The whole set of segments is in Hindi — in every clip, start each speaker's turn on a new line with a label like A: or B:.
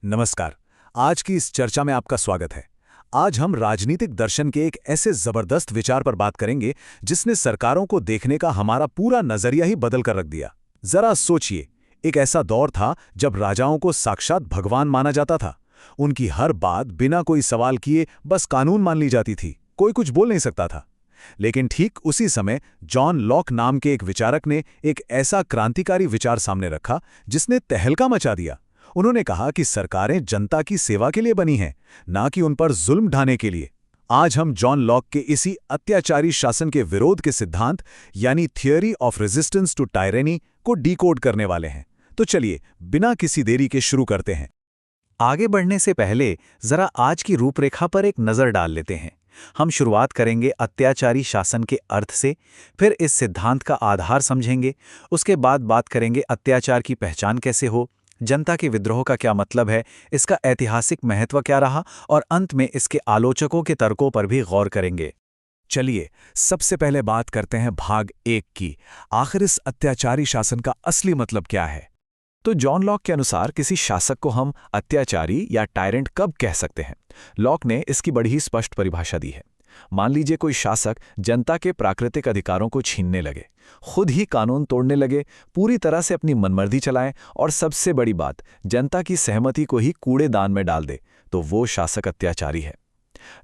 A: नमस्कार। आज की इस चर्चा में आपका स्वागत है। आज हम राजनीतिक दर्शन के एक ऐसे जबरदस्त विचार पर बात करेंगे जिसने सरकारों को देखने का हमारा पूरा नजरिया ही बदल कर रख दिया। जरा सोचिए, एक ऐसा दौर था जब राजाओं को साक्षात भगवान माना जाता था। उनकी हर बात बिना कोई सवाल किए बस कानून मान ली जाती थी, कोई कुछ बोल नहीं सकता था। लेकिन ठीक उसी समय जॉन लॉक नाम के एक विचारक ने एक ऐसा क्रांतिकारी विचार सामने रखा जिसने तहलका मचा दिया। उन्होंने कहा कि सरकारें जनता की सेवा के लिए बनी हैं, ना कि उन पर जुल्म ढाने के लिए। आज हम जॉन लॉक के इसी अत्याचारी शासन के विरोध के सिद्धांत यानी theory of resistance to tyranny को डिकोड करने वाले हैं। तो चलिए बिना किसी देरी के शुरू करते हैं।
B: आगे बढ़ने से पहले जरा आज की रूपरेखा पर एक नज़र डाल लेते हैं। हम शुरुआत करेंगे अत्याचारी शासन के अर्थ से, फिर इस सिद्धांत का आधार समझेंगे, उसके बाद बात करेंगे अत्याचार की पहचान कैसे हो, जनता के विद्रोह का क्या मतलब है, इसका ऐतिहासिक महत्व क्या रहा, और अंत में इसके आलोचकों के तर्कों पर भी गौर करेंगे।
A: चलिए सबसे पहले बात करते हैं भाग 1 की। आखिर इस अत्याचारी शासन का असली मतलब क्या है?
B: तो जॉन लॉक के अनुसार किसी शासक को हम अत्याचारी या टायरेंट कब कह सकते हैं? लॉक ने इसकी बड़ी ही स्पष्ट परिभाषा दी है। मान लीजिए कोई शासक जनता के प्राकृतिक अधिकारों को छीनने लगे, खुद ही कानून तोड़ने लगे, पूरी तरह से अपनी मनमर्जी चलाएं और सबसे बड़ी बात, जनता की सहमति को ही कूड़ेदान में डाल दे, तो वो शासक अत्याचारी है।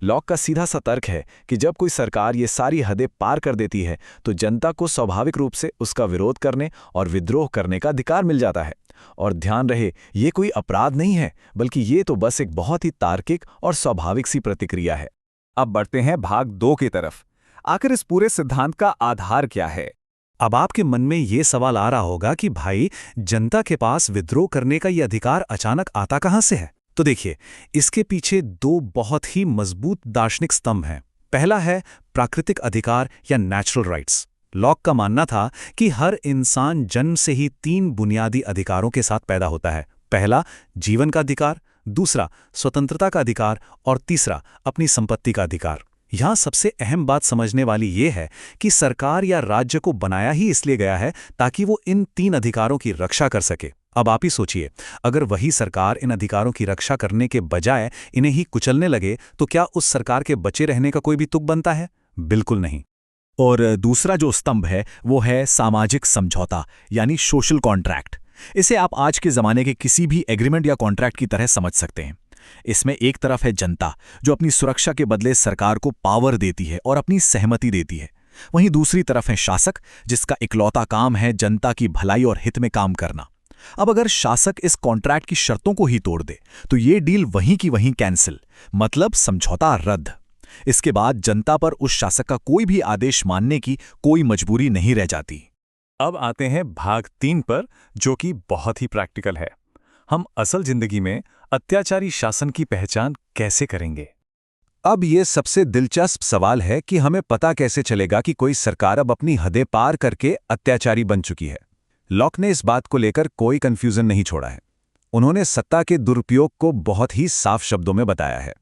B: लॉक का सीधा सा तर्क है कि जब कोई सरकार ये सारी हदें पार कर देती है तो जनता को स्वाभाविक रूप से उसका विरोध करने और विद्रोह करने का अधिकार मिल जाता है। और ध्यान रहे, ये कोई अपराध नहीं है, बल्कि ये तो बस एक बहुत ही तार्किक और स्वाभाविक सी प्रतिक्रिया है।
C: अब बढ़ते हैं भाग 2 की तरफ। आखिर इस पूरे सिद्धांत का आधार क्या है?
B: अब आपके मन में ये सवाल आ रहा होगा कि भाई, जनता के पास विद्रोह करने का ये अधिकार अचानक आता कहाँ से है? तो देखिए, इसके पीछे दो बहुत ही मजबूत दार्शनिक स्तंभ हैं। पहला है प्राकृतिक अधिकार या नेचुरल राइट्स। लॉक का मानना था कि हर इंसान जन्म से ही 3 बुनियादी अधिकारों के साथ पैदा होता है। पहला, जीवन का अधिकार, दूसरा, स्वतंत्रता का अधिकार, और तीसरा, अपनी संपत्ति का अधिकार। यहां सबसे अहम बात समझने वाली ये है कि सरकार या राज्य को बनाया ही इसलिए गया है ताकि वो इन 3 अधिकारों की रक्षा कर सके। अब आप ही सोचिए, अगर वही सरकार इन अधिकारों की रक्षा करने के बजाय इन्हें ही कुचलने लगे तो क्या उस सरकार के बचे रहने का कोई भी तुक बनता है? बिल्कुल नहीं।
A: और दूसरा जो स्तंभ है वो है सामाजिक समझौता यानी सोशल कॉन्ट्रैक्ट। इसे आप आज के ज़माने के किसी भी एग्रीमेंट या कॉन्ट्रैक्ट की तरह समझ सकते हैं। इसमें एक तरफ है जनता जो अपनी सुरक्षा के बदले सरकार को पावर देती है और अपनी सहमति देती है। वहीं दूसरी तरफ है शासक, जिसका इकलौता काम है जनता की भलाई और हित में काम करना। अब अगर शासक इस कॉन्ट्रैक्ट की शर्तों को ही तोड़ दे तो ये डील वहीं की वहीं कैंसिल, मतलब समझौता रद्द। इसके बाद जनता पर उस शासक का कोई भी आदेश मानने की कोई मजबूरी नहीं रह जाती।
C: अब आते हैं भाग 3 पर, जो कि बहुत ही प्रैक्टिकल है। हम असल जिंदगी में अत्याचारी शासन की पहचान कैसे करेंगे?
A: अब ये सबसे दिलचस्प सवाल है कि हमें पता कैसे चलेगा कि कोई सरकार अब अपनी हदें पार करके अत्याचारी बन चुकी है। लॉक ने इस बात को लेकर कोई कंफ्यूजन नहीं छोड़ा है। उन्होंने सत्ता के दुरुपयोग को बहुत ही साफ शब्दों में बताया है।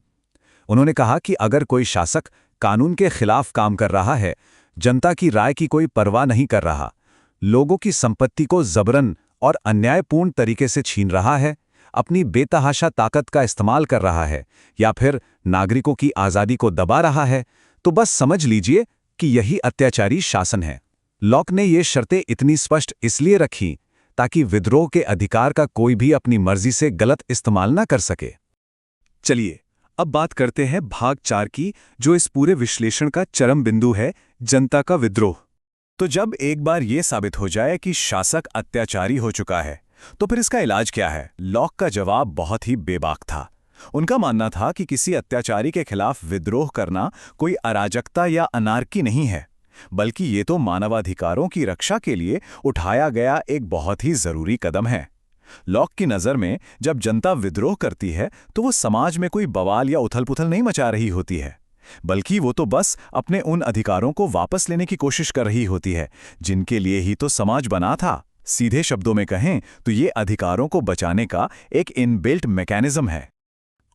A: उन्होंने कहा कि अगर कोई शासक कानून के खिलाफ काम कर रहा है, जनता की राय की कोई परवाह नहीं कर रहा, लोगों की संपत्ति को जबरन और अन्यायपूर्ण तरीके से छीन रहा है, अपनी बेतहाशा ताकत का इस्तेमाल कर रहा है या फिर नागरिकों की आज़ादी को दबा रहा है, तो बस समझ लीजिए कि यही अत्याचारी शासन है। लॉक ने ये शर्तें इतनी स्पष्ट इसलिए रखी ताकि विद्रोह के अधिकार का कोई भी अपनी मर्जी से गलत इस्तेमाल ना कर सके।
C: चलिए अब बात करते हैं भाग 4 की, जो इस पूरे विश्लेषण का चरम बिंदु है, जनता का विद्रोह। तो जब एक बार ये साबित हो जाए कि शासक अत्याचारी हो चुका है, तो फिर इसका इलाज क्या है? लॉक का जवाब बहुत ही बेबाक था। उनका मानना था कि किसी अत्याचारी के खिलाफ विद्रोह करना कोई अराजकता या अनार्की नहीं है, बल्कि ये तो मानवाधिकारों की रक्षा के लिए उठाया गया एक बहुत ही जरूरी कदम है। लॉक की नज़र में जब जनता विद्रोह करती है तो वो समाज में कोई बवाल या उथल-पुथल नहीं मचा रही होती है, बल्कि वो तो बस अपने उन अधिकारों को वापस लेने की कोशिश कर रही होती है जिनके लिए ही तो समाज बना था। सीधे शब्दों में कहें तो ये अधिकारों को बचाने का एक इनबिल्ट मैकेनिज्म है।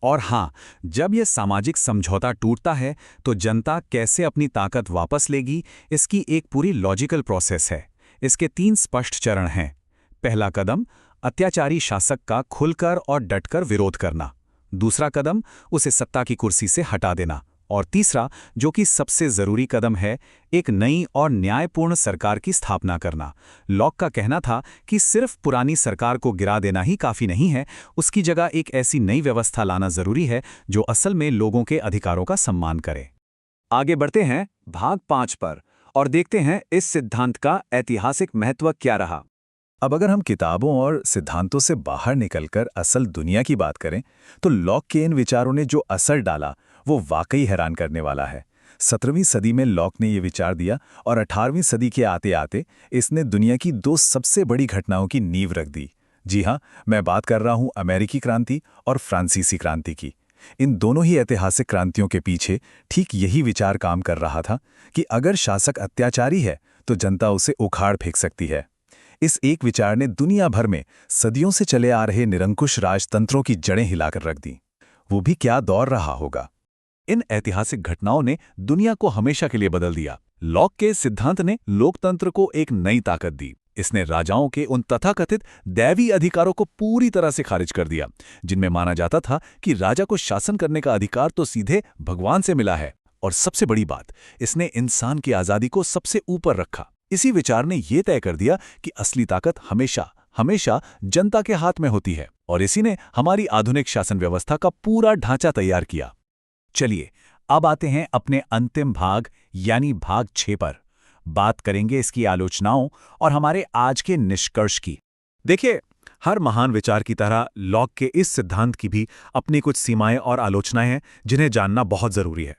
A: और हाँ, जब यह सामाजिक समझौता टूटता है तो जनता कैसे अपनी ताकत वापस लेगी, इसकी एक पूरी लॉजिकल प्रोसेस है। इसके 3 स्पष्ट चरण हैं। पहला कदम,
B: अत्याचारी शासक का खुलकर और डटकर विरोध करना। दूसरा कदम, उसे सत्ता की कुर्सी से हटा देना। और तीसरा, जो कि सबसे जरूरी कदम है, एक नई और न्यायपूर्ण सरकार की स्थापना करना। लॉक का कहना था कि सिर्फ पुरानी सरकार को गिरा देना ही काफी नहीं है, उसकी जगह एक ऐसी नई व्यवस्था लाना जरूरी है जो असल में लोगों के अधिकारों का सम्मान करे।
C: आगे बढ़ते हैं भाग 5 पर और देखते हैं इस सिद्धांत का ऐतिहासिक महत्व क्या रहा। अब अगर हम किताबों और सिद्धांतों से बाहर निकलकर असल दुनिया की बात करें, तो लॉक के इन विचारों ने जो असर डाला वो वाकई हैरान करने वाला है। 17वीं सदी में लॉक ने ये विचार दिया और 18वीं सदी के आते आते इसने दुनिया की 2 सबसे बड़ी घटनाओं की नींव रख दी। जी हाँ, मैं बात कर रहा हूँ अमेरिकी क्रांति और फ्रांसीसी क्रांति की। इन दोनों ही ऐतिहासिक क्रांतियों के पीछे ठीक यही विचार काम कर रहा था कि अगर शासक अत्याचारी है तो जनता उसे उखाड़ फेंक सकती है। इस एक विचार ने दुनिया भर में सदियों से चले आ रहे निरंकुश राजतंत्रों की जड़ें हिलाकर रख दी। वो भी क्या दौर रहा होगा।
B: इन ऐतिहासिक घटनाओं ने दुनिया को हमेशा के लिए बदल दिया। लॉक के सिद्धांत ने लोकतंत्र को एक नई ताकत दी। इसने राजाओं के उन तथाकथित दैवी अधिकारों को पूरी तरह से खारिज कर दिया, जिनमें माना जाता था कि राजा को शासन करने का अधिकार तो सीधे भगवान से मिला है। और सबसे बड़ी बात, इसने इंसान की आजादी को सबसे ऊपर रखा। इसी विचार ने यह तय कर दिया कि असली ताकत हमेशा हमेशा जनता के हाथ में होती है, और इसी ने हमारी आधुनिक शासन व्यवस्था का पूरा ढांचा तैयार किया। चलिए अब आते हैं अपने अंतिम भाग यानी भाग 6 पर। बात करेंगे इसकी आलोचनाओं और हमारे आज के निष्कर्ष की।
C: देखिए, हर महान विचार की तरह लॉक के इस सिद्धांत की भी अपनी कुछ सीमाएं और आलोचनाएं हैं जिन्हें जानना बहुत जरूरी है।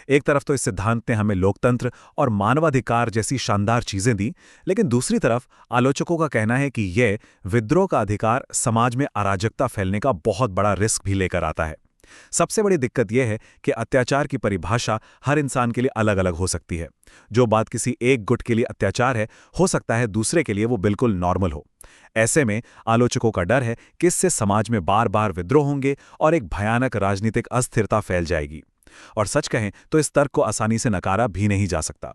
C: एक तरफ तो इस सिद्धांत ने हमें लोकतंत्र और मानवाधिकार जैसी शानदार चीजें दी, लेकिन दूसरी तरफ आलोचकों का कहना है कि यह विद्रोह का अधिकार समाज में अराजकता फैलने का बहुत बड़ा रिस्क भी लेकर आता है। सबसे बड़ी दिक्कत यह है कि अत्याचार की परिभाषा हर इंसान के लिए अलग अलग हो सकती है। जो बात किसी एक गुट के लिए अत्याचार है, हो सकता है दूसरे के लिए वो बिल्कुल नॉर्मल हो। ऐसे में आलोचकों का डर है कि इससे समाज में बार बार विद्रोह होंगे और एक भयानक राजनीतिक अस्थिरता फैल जाएगी। और सच कहें तो इस तर्क को आसानी से नकारा भी नहीं जा सकता।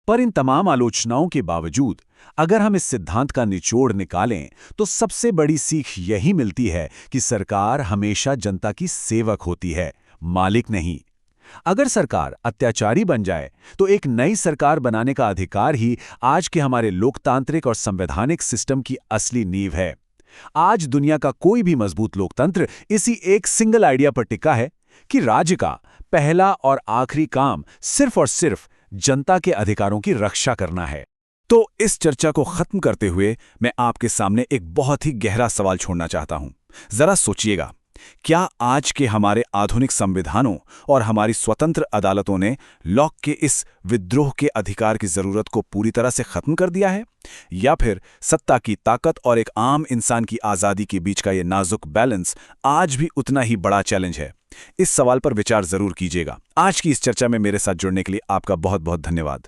B: पर इन तमाम आलोचनाओं के बावजूद अगर हम इस सिद्धांत का निचोड़ निकालें तो सबसे बड़ी सीख यही मिलती है कि सरकार हमेशा जनता की सेवक होती है, मालिक नहीं। अगर सरकार अत्याचारी बन जाए तो एक नई सरकार बनाने का अधिकार ही आज के हमारे लोकतांत्रिक और संवैधानिक सिस्टम की असली नींव है। आज दुनिया का कोई भी मजबूत लोकतंत्र इसी एक सिंगल आइडिया पर टिका है कि राज्य का पहला और आखिरी काम सिर्फ और सिर्फ जनता के अधिकारों की रक्षा करना है। तो इस चर्चा को खत्म करते हुए मैं आपके सामने एक बहुत ही गहरा सवाल छोड़ना चाहता हूं। जरा सोचिएगा, क्या आज के हमारे आधुनिक संविधानों और हमारी स्वतंत्र अदालतों ने लॉक के इस विद्रोह के अधिकार की जरूरत को पूरी तरह से खत्म कर दिया है, या फिर सत्ता की ताकत और एक आम इंसान की आजादी के बीच का यह नाजुक बैलेंस आज भी उतना ही बड़ा चैलेंज है? इस सवाल पर विचार जरूर कीजिएगा। आज की इस चर्चा में मेरे साथ जुड़ने के लिए आपका बहुत बहुत धन्यवाद।